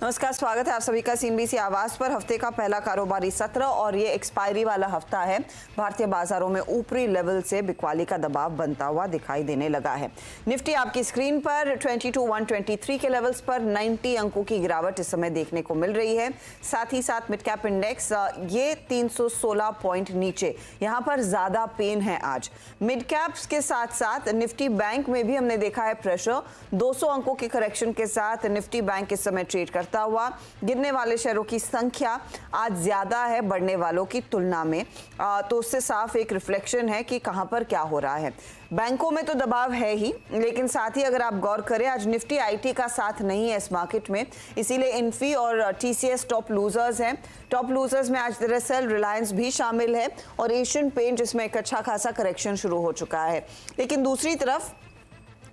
नमस्कार, स्वागत है आप सभी का सीएनबीसी आवाज पर। हफ्ते का पहला कारोबारी सत्र और ये एक्सपायरी वाला हफ्ता है। भारतीय बाजारों में ऊपरी लेवल से बिकवाली का दबाव बनता हुआ दिखाई देने लगा है। निफ्टी आपकी स्क्रीन पर 22,123 के लेवल्स पर 90 अंकों की गिरावट इस समय देखने को मिल रही है। साथ ही साथ मिड कैप इंडेक्स ये 316 पॉइंट नीचे, यहाँ पर ज्यादा पेन है आज। मिड कैप्स के साथ साथ निफ्टी बैंक में भी हमने देखा है प्रेशर। 200 अंकों के करेक्शन के साथ निफ्टी बैंक इस समय ट्रेड करता हुआ। गिरने वाले शेयरों की संख्या आज ज्यादा है बढ़ने वालों की तुलना में, तो उससे साफ एक रिफ्लेक्शन है कि कहां पर क्या हो रहा है। बैंकों में तो दबाव है ही, लेकिन साथ ही अगर आप गौर करें आज निफ्टी आईटी का साथ नहीं है इस मार्केट में, इसीलिए इन्फी और टीसीएस टॉप लूजर्स हैं। टॉप लूजर्स में आज दरअसल रिलायंस भी शामिल है और एशियन पेंट जिसमें एक अच्छा खासा करेक्शन शुरू हो चुका है। लेकिन दूसरी तरफ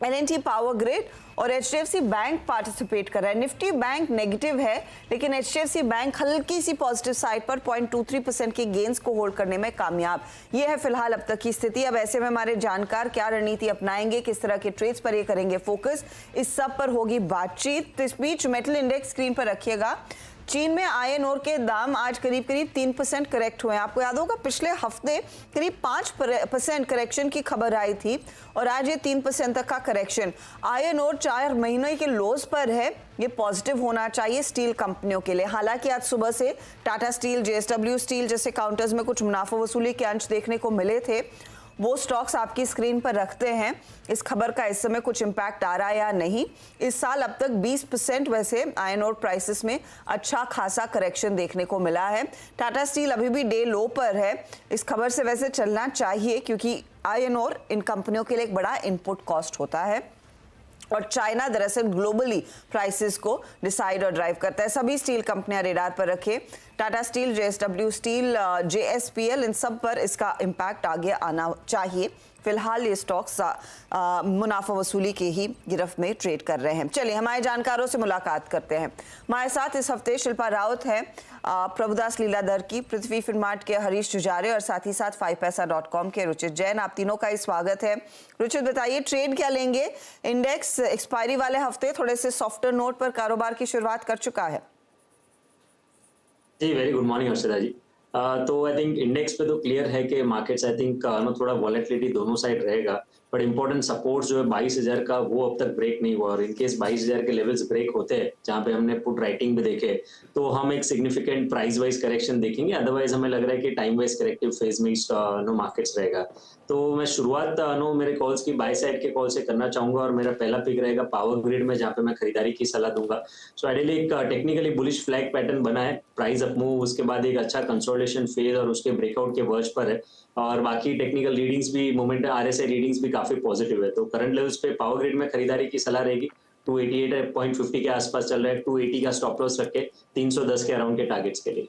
एल&टी पावर ग्रिड और एचडीएफसी बैंक पार्टिसिपेट कर रहा है। निफ्टी बैंक नेगेटिव है, लेकिन एचडीएफसी बैंक हल्की सी पॉजिटिव साइड पर 0.23% के गेन्स को होल्ड करने में कामयाब। ये है फिलहाल अब तक की स्थिति। अब ऐसे में हमारे जानकार क्या रणनीति अपनाएंगे, किस तरह के ट्रेड्स पर ये करेंगे फोकस, इस सब पर होगी बातचीत। तो इस बीच मेटल इंडेक्स स्क्रीन पर रखिएगा। चीन में आयरन ओर के दाम आज करीब 3% करेक्ट हुए हैं। आपको याद होगा पिछले हफ्ते करीब 5% करेक्शन की खबर आई थी और आज ये 3% तक का करेक्शन। आयरन ओर 4 महीने के लोज पर है। ये पॉजिटिव होना चाहिए स्टील कंपनियों के लिए। हालांकि आज सुबह से टाटा स्टील, जेएसडब्ल्यू स्टील जैसे काउंटर्स में कुछ मुनाफा वसूली के अंश देखने को मिले थे। वो स्टॉक्स आपकी स्क्रीन पर रखते हैं। इस खबर का इस समय कुछ इंपैक्ट आ रहा है या नहीं। इस साल अब तक 20% वैसे आयरन ओर प्राइसेस में अच्छा खासा करेक्शन देखने को मिला है। टाटा स्टील अभी भी डे लो पर है। इस खबर से वैसे चलना चाहिए क्योंकि आयरन ओर इन कंपनियों के लिए एक बड़ा इनपुट कॉस्ट होता है और चाइना दरअसल ग्लोबली प्राइसेस को डिसाइड और ड्राइव करता है। सभी स्टील कंपनियां रेडार पर रखें। Tata steel, JSW steel, JSPL, इन सब पर इसका इम्पैक्ट आगे आना चाहिए। फिलहाल ये स्टॉक्स मुनाफा वसूली की ही गिरफ्त में ट्रेड कर रहे हैं। चलिए हमारे जानकारों से मुलाकात करते हैं। हमारे साथ इस हफ्ते शिल्पा राउत है, प्रभुदास लीलाधर की, पृथ्वी फिनमार्ट के हरीश जुजारे और साथ ही साथ 5paisa.com के रुचित जैन। आप तीनों का ही स्वागत है। रुचित बताइए ट्रेड क्या लेंगे? इंडेक्स एक्सपायरी वाले हफ्ते थोड़े से सॉफ्टर नोट पर कारोबार की शुरुआत कर चुका है। जी, वेरी गुड मॉर्निंग हर्षिता जी। तो आई थिंक इंडेक्स पे तो क्लियर है कि मार्केट्स आई थिंक थोड़ा वॉलेटिलिटी दोनों साइड रहेगा, बट इंपॉर्टेंट सपोर्ट जो है 22,000 का वो अब तक ब्रेक नहीं हुआ और इनकेस 22,000 के लेवल्स ब्रेक होते हैं जहां पे हमने पुट राइटिंग पे देखे तो हम एक सिग्निफिकेंट प्राइस वाइज करेक्शन देखेंगे। अदरवाइज हमें लग रहा है कि टाइम वाइज करेक्टिव फेज में मार्केट्स रहेगा। तो मैं शुरुआत मेरे कॉल्स की बाय साइड के कॉल से करना चाहूंगा और मेरा पहला पिक रहेगा पावर ग्रिड में, जहां पे मैं खरीदारी की सलाह दूंगा। सो आइडियली एक टेक्निकली बुलिश फ्लैग पैटर्न बना है, प्राइस अप मूव, उसके बाद एक अच्छा कंसोलिडेशन फेज और उसके ब्रेकआउट के वर्ज पर है और बाकी टेक्निकल रीडिंग्स भी, मोमेंट आरएसआई रीडिंग्स भी काफी पॉजिटिव है। तो करंट लेवल्स पे पावर ग्रिड में खरीदारी की सलाह रहेगी। 288.50 के आसपास चल रहा है। 280 का स्टॉप लॉस रखे 310 के अराउंड के टारगेट्स के लिए।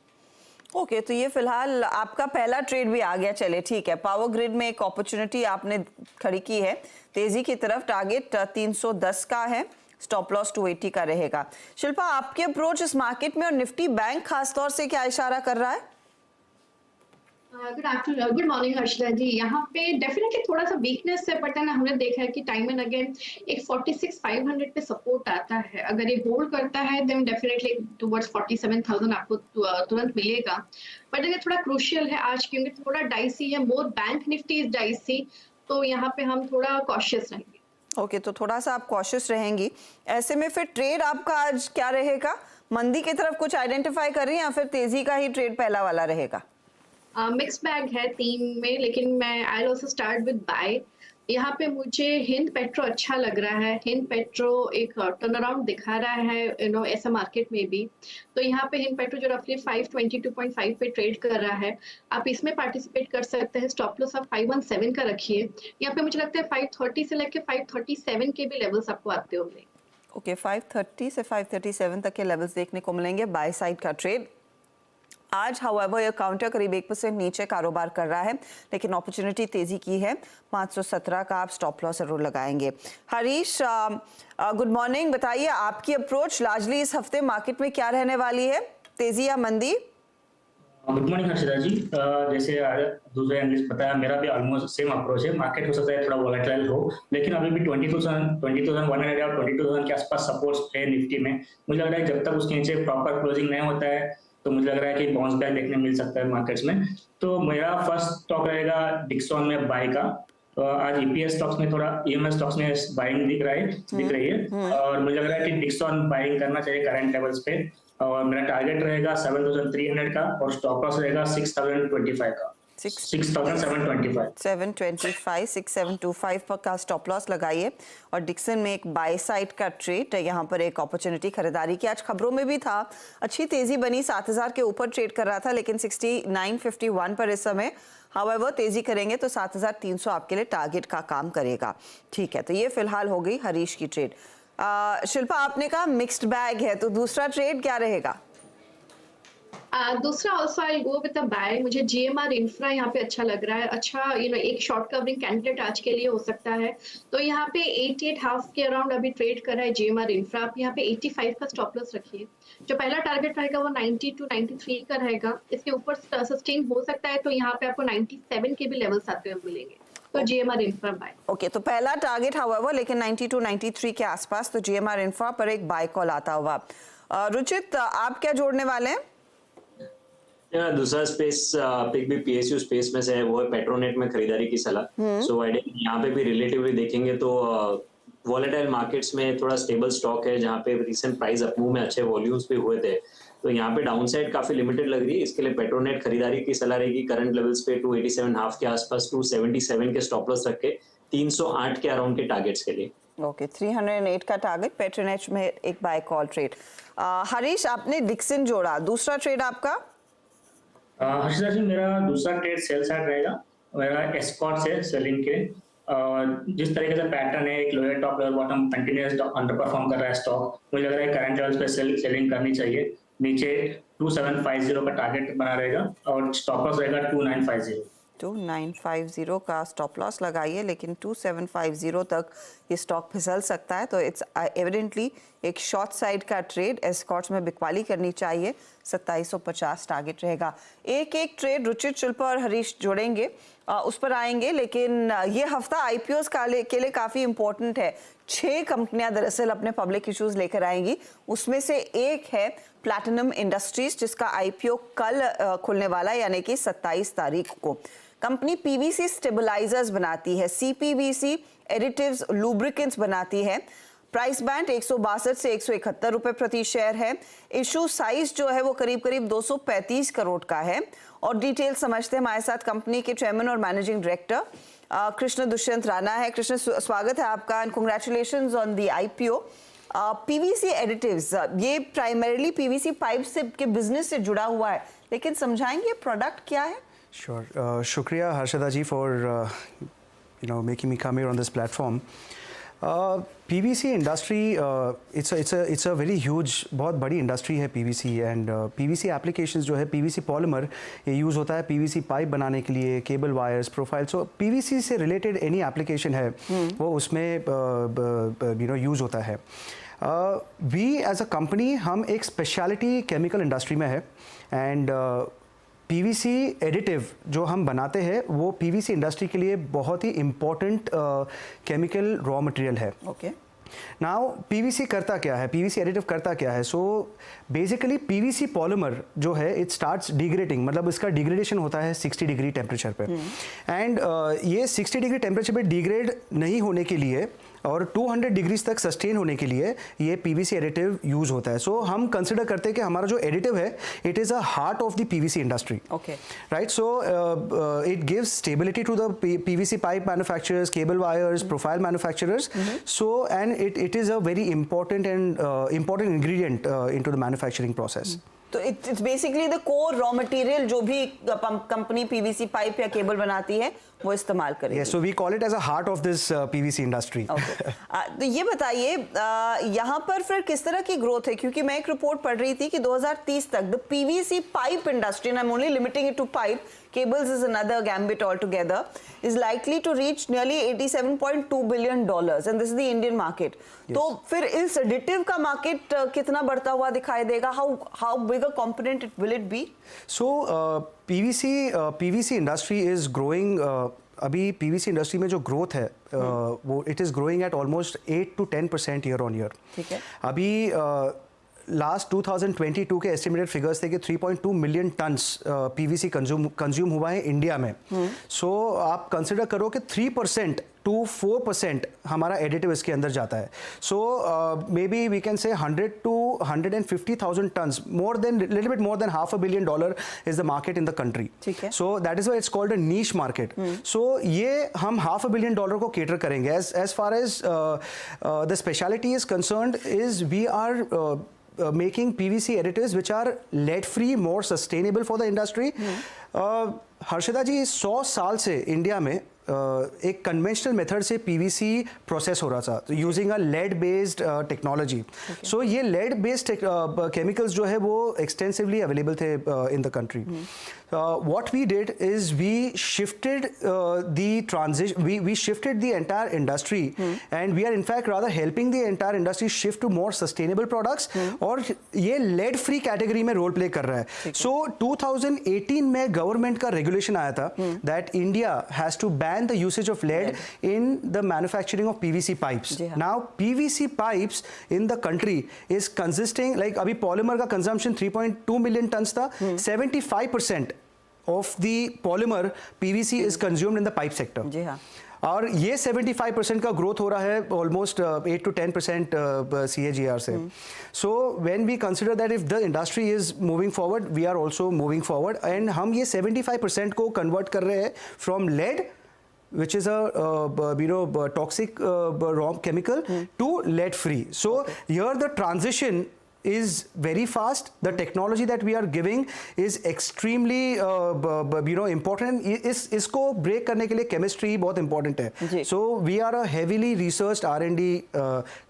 ओके, तो ये फिलहाल आपका पहला ट्रेड भी आ गया। चले ठीक है, पावर ग्रिड में एक अपॉर्चुनिटी आपने खड़ी की है तेजी की तरफ। टारगेट 310 का है, स्टॉप लॉस 280 का रहेगा। शिल्पा, आपके अप्रोच इस मार्केट में और निफ्टी बैंक खासतौर से क्या इशारा कर रहा है? गुड मॉर्निंग हर्षिता जी। यहाँ पे डेफिनेटली थोड़ा सा वीकनेस है, बट है ना, हमने देखा है कि टाइम एंड अगेन एक 46,500 पे सपोर्ट आता है। अगर ये होल्ड करता है देन डेफिनेटली टुवर्ड्स 47,000 आपको तुरंत मिलेगा। बट ये थोड़ा क्रूशियल है आज क्योंकि थोड़ा डाइसी है, मोर बैंक निफ्टी इज डाइसी, तो यहाँ पे हम थोड़ा कॉशियस रहेंगे। ओके, तो थोड़ा सा आप कॉशियस रहेंगी। ऐसे में फिर ट्रेड आपका आज क्या रहेगा? मंदी की तरफ कुछ आइडेंटिफाई कर रही हैं या फिर तेजी का ही ट्रेड पहला वाला रहेगा? मिक्स बैग है तीन में, लेकिन मैं I also start with buy. यहाँ पे मुझे हिंद पेट्रो अच्छा लग रहा है। हिंद पेट्रो एक टर्न अराउंड दिखा रहा है ऐसा मार्केट में भी। तो यहाँ पे हिंद पेट्रो जो रफली 522.5 पे ट्रेड कर रहा है, आप इसमें पार्टिसिपेट कर सकते हैं। स्टॉप लॉस आप 517 का रखिए। यहाँ पे मुझे लगता है 530 से लेकर 537 के भी लेवल्स आपको आते होंगे। ओके, 530 से 537 तक के लेवल्स देखने को मिलेंगे बाय साइड का ट्रेड। आज हाउएवर ये काउंटर करीब 1% नीचे कारोबार कर रहा है, लेकिन अपॉर्चुनिटी तेजी की है। 517 का आप स्टॉप लॉस जरूर लगाएंगे। हरीश, गुड मॉर्निंग, बताइए आपकी अप्रोच लार्जली इस हफ्ते मार्केट में क्या रहने वाली है, तेजी या मंदी? गुड मॉर्निंग हर्षिता जी। जैसे दूसरे एनालिस्ट बताया, मेरा भी ऑलमोस्ट सेम अप्रोच है। मार्केट हो सकता है थोड़ा वोलेटाइल हो, लेकिन अभी भी 20,100 या 22,000 के आसपास सपोर्ट है निफ्टी में। मुझे लग रहा है जब तक उसके नीचे प्रॉपर क्लोजिंग नहीं होता है तो मुझे लग रहा है कि बाउंस बैक देखने मिल सकता है मार्केट्स में। तो मेरा फर्स्ट स्टॉक रहेगा डिक्सॉन में बाय का। आज ईपीएस स्टॉक्स में थोड़ा ईएमएस स्टॉक्स में बाइंग दिख रही है और मुझे लग रहा है कि डिक्सॉन बाइंग करना चाहिए करंट लेवल्स पे। और मेरा टारगेट रहेगा 7,300 का और स्टॉप लॉस रहेगा 6,025 का। 6,725 6,725 पर का स्टॉप लॉस लगाइए। और डिक्सन में एक बाय साइड का ट्रेड, यहाँ पर एक अपॉर्चुनिटी खरीदारी की। आज खबरों में भी था, अच्छी तेजी बनी, 7,000 के ऊपर ट्रेड कर रहा था, लेकिन 69.51 पर इस समय हाउएवर तेजी करेंगे तो 7,300 आपके लिए टारगेट का काम करेगा। ठीक है, तो ये फिलहाल हो गई हरीश की ट्रेड। शिल्पा, आपने कहा मिक्स्ड बैग है, तो दूसरा ट्रेड क्या रहेगा? दूसरा also I go with a buy. मुझे जीएमआर इंफ्रा यहाँ पे अच्छा लग रहा है। अच्छा एक शॉर्ट कवरिंग कैंडिडेट आज के लिए हो सकता है। तो यहाँ पे 88.5 के अराउंड अभी ट्रेड कर रहा है जीएमआर इंफ्रा। आप यहाँ पे 85 का स्टॉप लॉस रखिए। जो पहला टारगेट रहेगा वो 90 to 93 का रहेगा। इसके ऊपर सस्टेन हो सकता है, तो यहाँ पे आपको 97 के भी लेवल्स आते हुए मिलेंगे। तो जीएमआर इंफ्रा बाय। ओके, तो पहला टारगेट हाउएवर लेकिन 90 to 93 के आसपास, तो जीएमआर इंफ्रा पर एक बाय कॉल आता हुआ। रुचित, आप क्या जोड़ने वाले हैं? दूसरा स्पेस पिक भी पीएसयू स्पेस में से है, वो है पेट्रोनेट में खरीदारी की सलाह। सो आई थिंक यहाँ पे भी रिलेटिवली देखेंगे तो वॉलेटाइल मार्केट्स में थोड़ा स्टेबल स्टॉक है, जहाँ पे रिसेंट प्राइस अपमूव में अच्छे वॉल्यूम्स भी हुए थे। तो यहाँ पे डाउनसाइड काफी लिमिटेड लग रही है। इसके लिए पेट्रोनेट खरीदारी की सलाह रहेगी करंट लेवल्स पे 287.5 के आसपास, 277 के स्टॉप लॉस रख के 308 के अराउंड के टारगेट्स के लिए। ओके, 308 का टारगेट पेट्रोनेट में एक बाय कॉल ट्रेड। हरीश, आपने डिक्सन जोड़ा, दूसरा ट्रेड आपका? हर्षिता जी, मेरा दूसरा ट्रेड सेल साइड रहेगा। मेरा एस्कॉर्ट से सेलिंग के और जिस तरीके से पैटर्न है, एक lower top lower bottom continuous under perform कर रहा है स्टॉक, मुझे लग रहा है करंट लेवल्स पे सेलिंग करनी चाहिए। नीचे 2750 का टारगेट बना रहेगा और स्टॉप लॉस रहेगा 2950। 2950 का स्टॉप लॉस लगाइए, लेकिन 2750 तक ये स्टॉक फिसल सकता है। तो इट्स एविडेंटली एक शॉर्ट साइड का ट्रेड। एस्कॉर्ट्स में बिकवाली करनी चाहिए, 2750 टारगेट रहेगा। एक एक ट्रेड रुचित, शिल्पा और हरीश जोड़ेंगे, उस पर आएंगे। लेकिन ये हफ्ता आईपीओस के लिए काफ़ी इंपॉर्टेंट है। 6 कंपनियां दरअसल अपने पब्लिक इश्यूज लेकर आएंगी। उसमें से एक है प्लैटिनम इंडस्ट्रीज, जिसका आईपीओ कल खुलने वाला है, यानी कि 27 तारीख को। कंपनी पीवीसी स्टेबलाइजर्स बनाती है, सीपीवीसी एडिटिव्स लुब्रिकेंट्स बनाती है। प्राइस बैंड 162 से 171 रुपए प्रति शेयर है। इशू साइज जो है वो करीब करीब 235 करोड़ का है। और डिटेल समझते हैं, हमारे साथ कंपनी के चेयरमैन और मैनेजिंग डायरेक्टर कृष्ण दुष्यंत राणा है। कृष्ण, स्वागत है आपका and congratulations on the IPO. PVC additives, ये प्राइमरीली पीवीसी पाइप से के बिजनेस से जुड़ा हुआ है, लेकिन समझाएंगे प्रोडक्ट क्या है? Sure. शुक्रिया हर्षदा जी for making me come here on this platform. PVC industry it's a very huge, बहुत बड़ी इंडस्ट्री है PVC एंड PVC एप्लीकेशंस जो है, PVC पॉलीमर ये यूज़ होता है PVC पाइप बनाने के लिए, केबल वायर्स, प्रोफाइल। सो PVC से रिलेटेड एनी एप्लीकेशन है वो उसमें यूज़ होता है। वी एज अ कंपनी हम एक स्पेशलिटी केमिकल इंडस्ट्री में है एंड PVC एडिटिव जो हम बनाते हैं वो PVC इंडस्ट्री के लिए बहुत ही इम्पोर्टेंट केमिकल रॉ मटेरियल है। ओके, नाउ PVC करता क्या है, PVC एडिटिव करता क्या है? सो बेसिकली PVC पॉलीमर जो है इट स्टार्ट्स डिग्रेडिंग, मतलब इसका डिग्रेडेशन होता है 60 डिग्री टेम्परेचर पे एंड ये 60 डिग्री टेम्परेचर पे डिग्रेड नहीं होने के लिए और 200 डिग्रीज तक सस्टेन होने के लिए ये PVC एडिटिव यूज होता है। सो हम कंसिडर करते हैं कि हमारा जो एडिटिव है it is a heart of the PVC industry. Okay, right. So it gives stability to the PVC pipe manufacturers, cable wires, profile manufacturers. So and it is a very important ingredient into the manufacturing process. तो it's basically the core raw material जो भी company PVC pipe या cable बनाती है वो इस्तेमाल करेगी। Yes, so we call it as a heart of this PVC industry. Okay. तो ये बताइए यहाँ पर फिर किस तरह की ग्रोथ है, क्योंकि मैं एक रिपोर्ट पढ़ रही थी कि 2030 तक the PVC pipe industry, and I'm only limiting it to pipe, cables is another gambit altogether, is likely to reach nearly $87.2 billion and this is the Indian market. Yes. तो फिर इस एडिटिव का market कितना बढ़ता हुआ दिखाई देगा? How big a component will it be? So PVC industry is growing. अभी PVC इंडस्ट्री में जो ग्रोथ है वो it is growing at almost 8 to 10% year on year. ठीक है. अभी लास्ट 2022 के एस्टिमेटेड फिगर्स थे कि 3.2 मिलियन टन्स PVC कंज्यूम हुआ है इंडिया में. सो आप कंसिडर करो कि 3% to 4% हमारा एडिटिव इसके अंदर जाता है. So maybe we can say 100 to 150,000 tons, little bit more than $500 million is the market in the country. ठीक है. So that is why it's called a niche market. So ये हम $500 million को cater करेंगे. As far as the speciality is concerned is we are making PVC additives which are lead free, more sustainable for the industry. Harshada ji 100 साल से India में एक conventional method से PVC process हो रहा था using a lead based technology. So ये lead based chemicals जो है वो एक्सटेंसिवली अवेलेबल थे इन the country. What we did is we shifted the transition, we shifted the entire industry and we are in fact rather helping the entire industry shift to more sustainable products. और ये lead free category में role play कर रहा है. So 2018 में government का regulation आया था that India has to ban the usage of lead in the manufacturing of PVC pipes. Now PVC pipes in the country is consisting like अभी polymer का consumption 3.2 million tons था. 75% of the polymer PVC is consumed in the pipe sector. जी हाँ. और ये 75% का growth हो रहा है ऑलमोस्ट 8 to 10% CAGR से. So when we consider that if the industry is moving forward we are also moving forward and हम ये 75% को कन्वर्ट कर रहे हैं from lead which is a toxic raw chemical to lead free. So here the transition is very fast. The technology that we are giving is extremely important. इसको break करने के लिए chemistry बहुत important है. So we are a heavily researched R&D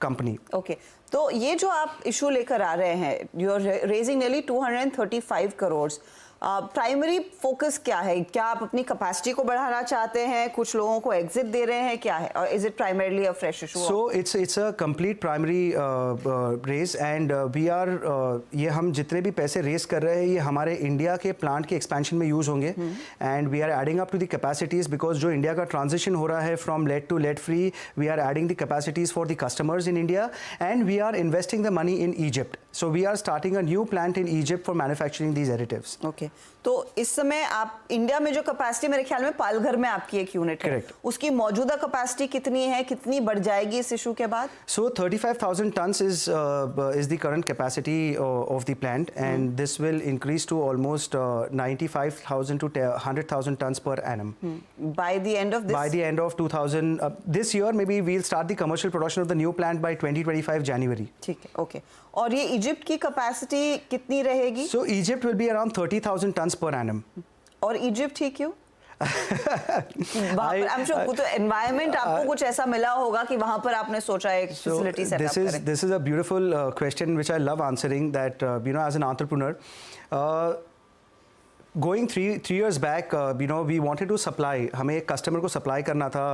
company. Okay. तो ये जो आप इशू लेकर आ रहे हैं, you are raising nearly 235 crores. Primary focus क्या है? क्या आप अपनी कैपेसिटी को बढ़ाना चाहते हैं, कुछ लोगों को एग्जिट दे रहे हैं, क्या है? और is it primarily a fresh issue? So it's a complete primary raise and we are ये हम जितने भी पैसे रेज कर रहे हैं ये हमारे इंडिया के प्लांट के एक्सपेंशन में यूज होंगे and we are adding up to the capacities because जो इंडिया का ट्रांजिशन हो रहा है from lead to lead free, we are adding the capacities for the customers in India and we are investing the money in Egypt. So we are starting a new plant in Egypt for manufacturing these additives. Okay. तो इस समय आप India में जो capacity मेरे ख्याल में पालघर में आपकी एक यूनिट है, उसकी मौजूदा कैपेसिटी कितनी है, कितनी बढ़ जाएगी इस इशू के बाद? So 35,000 tons is the current capacity of the plant and this will increase to almost 95,000 to 100,000 tons per annum. By the end of this? By the end of 2000 this year maybe we'll start the commercial production of the new plant by 2025 January. ठीक है. Okay. और ये Egypt की capacity कितनी रहेगी? So Egypt will be around 30,000 tons per annum. और Egypt ही क्यों? I'm sure तो एनवायरनमेंट आपको कुछ ऐसा मिला होगा कि वहां पर आपने सोचा एक फैसिलिटी सेटअप करें. This is a beautiful question which I love answering that as an entrepreneur going three years back we wanted to supply, हमें एक कस्टमर को सप्लाई करना था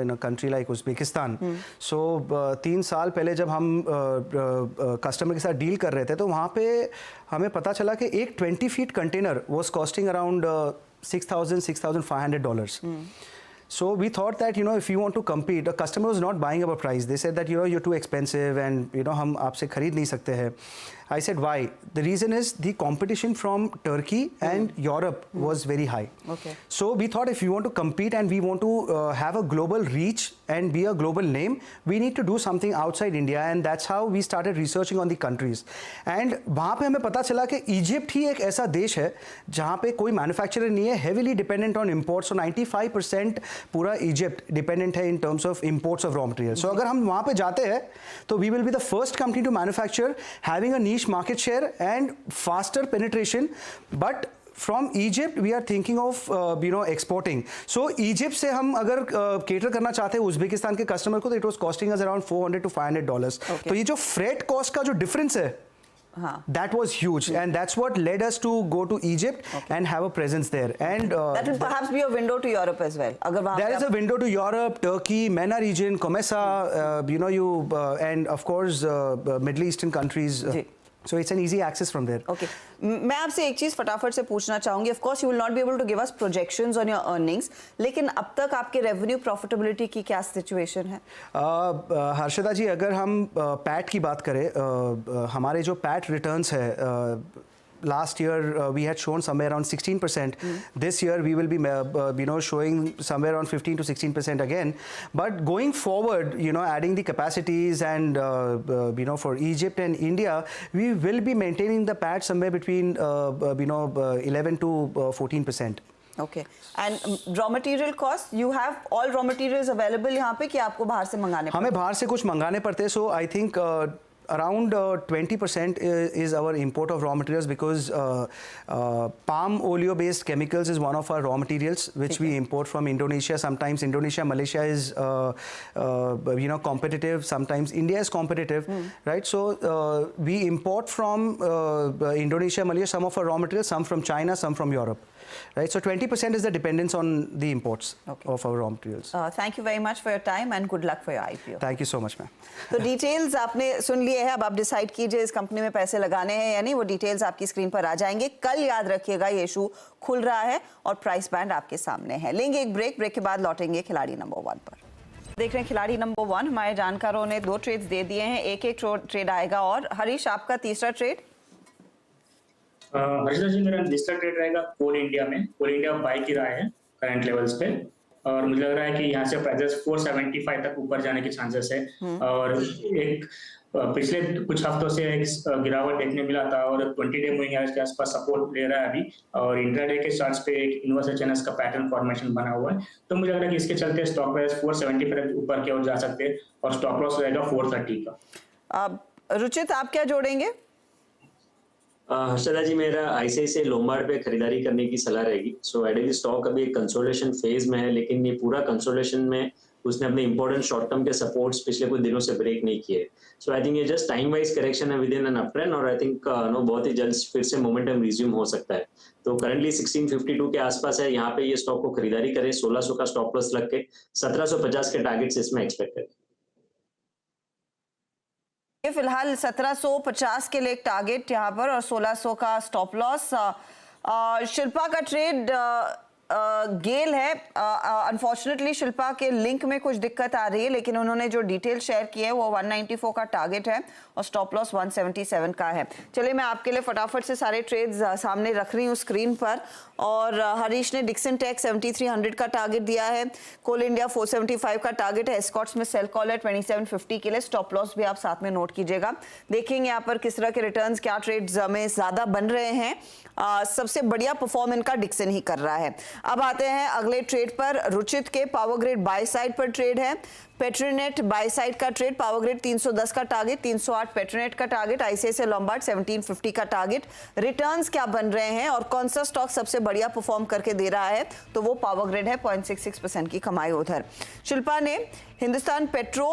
in a country like Uzbekistan. So 3 साल पहले जब हम कस्टमर के साथ डील कर रहे थे तो वहाँ पे हमें पता चला कि एक 20 feet container was costing around $6,500. So we thought that if you want to compete, the customer was not buying up a price. They said that you're too expensive and हम आपसे खरीद नहीं सकते हैं. I said why? The reason is the competition from Turkey and Europe was very high. Okay. So we thought if you want to compete and we want to have a global reach and be a global name, we need to do something outside India and that's how we started researching on the countries. And वहाँ पे हमें पता चला कि Egypt ही एक ऐसा देश है जहाँ पे कोई मैन्युफैक्चरर नहीं है, heavily dependent on imports. So 95% पूरा इजिप्ट डिपेंडेंट है in terms of imports of raw materials. So अगर हम वहाँ पे जाते हैं तो we will be the first company to manufacture, having a niche market share and faster penetration. But from Egypt we are thinking of exporting. So Egypt से हम अगर cater करना चाहते हैं उज़्बेकिस्तान के कस्टमर को तो it was costing us around $400 to $500. तो ये जो freight cost का जो difference है that was huge and that's what led us to go to Egypt and have a presence there and that will perhaps be a window to Europe as well. अगर वहाँ there is a window to Europe, Turkey, MENA region, COMESA, and of course Middle Eastern countries. So it's an easy access from there. Okay मैं आपसे एक चीज फटाफट से पूछना चाहूंगी. Of course you will not be able to give us projections on your earnings, लेकिन अब तक आपके रेवेन्यू प्रॉफिटेबिलिटी की क्या सिचुएशन है? हर्षदा जी, अगर हम पैट की बात करें, हमारे जो पैट रिटर्न्स है, last year we had shown somewhere around 16%. This year we will be showing somewhere around 15 to 16% again. But going forward, adding the capacities and for Egypt and India, we will be maintaining the PAT somewhere between 11 to 14%. Okay. And raw material cost, you have all raw materials available यहाँ पे कि आपको बाहर से मंगाने पड़ते? हमें बाहर से कुछ मंगाने पड़ते हैं. So I think around 20% is our import of raw materials, because palm oleo based chemicals is one of our raw materials which we import from Indonesia. Sometimes Indonesia, Malaysia is competitive, sometimes India is competitive, right? So we import from Indonesia, Malaysia some of our raw materials, some from China, some from Europe, right? So 20% is the dependence on the imports of our raw materials. Thank you very much for your time and good luck for your IPO. Thank you so much, ma'am. तो details आपने सुन लिए हैं, अब आप decide कीजिए इस company में पैसे लगाने हैं या नहीं. वो डिटेल्स आपकी स्क्रीन पर आ जाएंगे. कल याद रखिएगा ये इशू खुल रहा है और प्राइस बैंड आपके सामने है. लेंगे एक ब्रेक के बाद लौटेंगे खिलाड़ी नंबर 1 पर. देख रहे हैं खिलाड़ी नंबर 1. हमारे जानकारों ने 2 ट्रेड्स दे दिए हैं, एक ट्रेड आएगा. और हरीश, आपका तीसरा ट्रेड? हर्षदा जी, मेरा तीसरा ट्रेड रहेगा कोल इंडिया में. कोल इंडिया बाय की रहा है करंट लेवल्स पे, और मुझे लग रहा है कि यहाँ से प्राइसेस 475 तक ऊपर जाने के चांसेस है. और एक पिछले कुछ हफ्तों से एक गिरावट देखने मिला था और 20 डे मूविंग एवरेज के आसपास सपोर्ट ले रहा है अभी, और इंट्राडे के चार्ट्स पे एक इन्वर्स चैनल्स का पैटर्न फॉर्मेशन बना हुआ है. तो मुझे लग रहा है कि इसके चलते स्टॉक प्राइस 475 ऊपर की ओर जा सकते हैं और स्टॉप लॉस रहेगा 430 का. रुचित, आप क्या जोड़ेंगे? हर्षदा जी, मेरा आईसीआईसीआई लोम्बार्ड पे खरीदारी करने की सलाह रहेगी. सो आइडियली स्टॉक अभी एक कंसोलिडेशन फेज में है, लेकिन ये पूरा कंसोलिडेशन में उसने अपने इंपॉर्टेंट शॉर्ट टर्म के सपोर्ट्स पिछले कुछ दिनों से ब्रेक नहीं किए. सो आई थिंक ये जस्ट टाइम वाइज करेक्शन है with in an up trend, और आई थिंक बहुत ही जल्द फिर से मोमेंटम रिज्यूम हो सकता है. तो करंटली 1652 के आसपास है, यहाँ पे ये स्टॉक को खरीदारी करें. 1600 का स्टॉप लॉस लग के 1750 के टारगेट्स इसमें एक्सपेक्ट करें. फिलहाल 1750 के लिए एक टारगेट यहाँ पर और 1600 का स्टॉप लॉस. शिल्पा का ट्रेड गेल है. अनफॉर्चुनेटली शिल्पा के लिंक में कुछ दिक्कत आ रही है, लेकिन उन्होंने जो डिटेल शेयर की है वो 194 का टारगेट है और स्टॉप लॉस 177 का है. चलिए मैं आपके लिए फटाफट से सारे ट्रेड्स सामने रख रही हूँ स्क्रीन पर. और हरीश ने डिक्सन टेक 7300 का टारगेट दिया है. कोल इंडिया 475 का टारगेट है. एस्कॉट्स में सेल कॉल है 2750 के लिए. स्टॉप लॉस भी आप साथ में नोट कीजिएगा. देखेंगे यहाँ पर किस तरह के रिटर्न्स क्या ट्रेड्स में ज्यादा बन रहे हैं. सबसे बढ़िया परफॉर्म इनका डिक्सन ही कर रहा है. अब आते हैं अगले ट्रेड पर. रुचित के पावर ग्रिड बाय साइड पर ट्रेड है. पेट्रोनेट बाय साइड का ट्रेड. पावर ग्रिड 310 का टारगेट, 308 पेट्रोनेट का टारगेट, आईसीआईसीआई लोम्बार्ड 1750 का टारगेट. रिटर्न्स क्या बन रहे हैं और कौन सा स्टॉक सबसे बढ़िया परफॉर्म करके दे रहा है, तो वो पावर ग्रिड है. 0.66% की कमाई उधर. शिल्पा ने हिंदुस्तान पेट्रो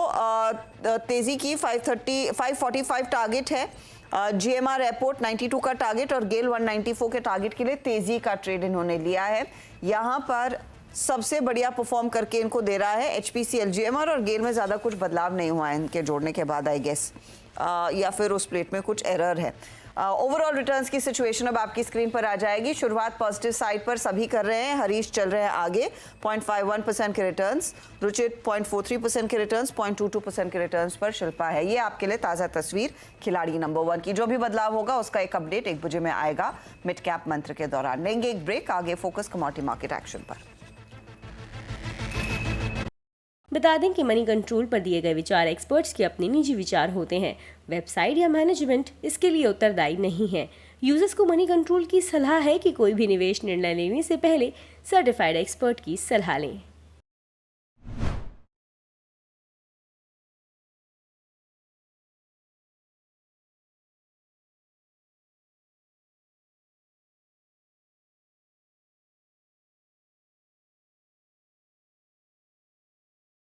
तेजी की 545 टारगेट है. जीएमआर एयरपोर्ट 92 का टारगेट और गेल 194 के टारगेट के लिए तेजी का ट्रेड इन्होंने लिया है. यहाँ पर सबसे बढ़िया परफॉर्म करके इनको दे रहा है एचपीसीएल. जीएमआर और गेल में ज्यादा कुछ बदलाव नहीं हुआ है इनके जोड़ने के बाद, आई गेस, या फिर उस प्लेट में कुछ एरर है. ओवरऑल रिटर्न्स की सिचुएशन अब आपकी स्क्रीन पर आ जाएगी. शुरुआत पॉजिटिव साइड पर सभी कर रहे हैं. हरीश चल रहे हैं आगे 0.51% के रिटर्न्स, रुचित 0.43% के रिटर्न्स, 0.22% के रिटर्न्स पर शिल्पा है. ये आपके लिए ताज़ा तस्वीर खिलाड़ी नंबर 1 की. जो भी बदलाव होगा उसका एक अपडेट 1 बजे में आएगा मिड कैप मंत्र के दौरान. लेंगे एक ब्रेक, आगे फोकस कमोडिटी मार्केट एक्शन पर. बता दें कि मनी कंट्रोल पर दिए गए विचार एक्सपर्ट्स के अपने निजी विचार होते हैं. वेबसाइट या मैनेजमेंट इसके लिए उत्तरदायी नहीं है. यूजर्स को मनी कंट्रोल की सलाह है कि कोई भी निवेश निर्णय लेने से पहले सर्टिफाइड एक्सपर्ट की सलाह लें.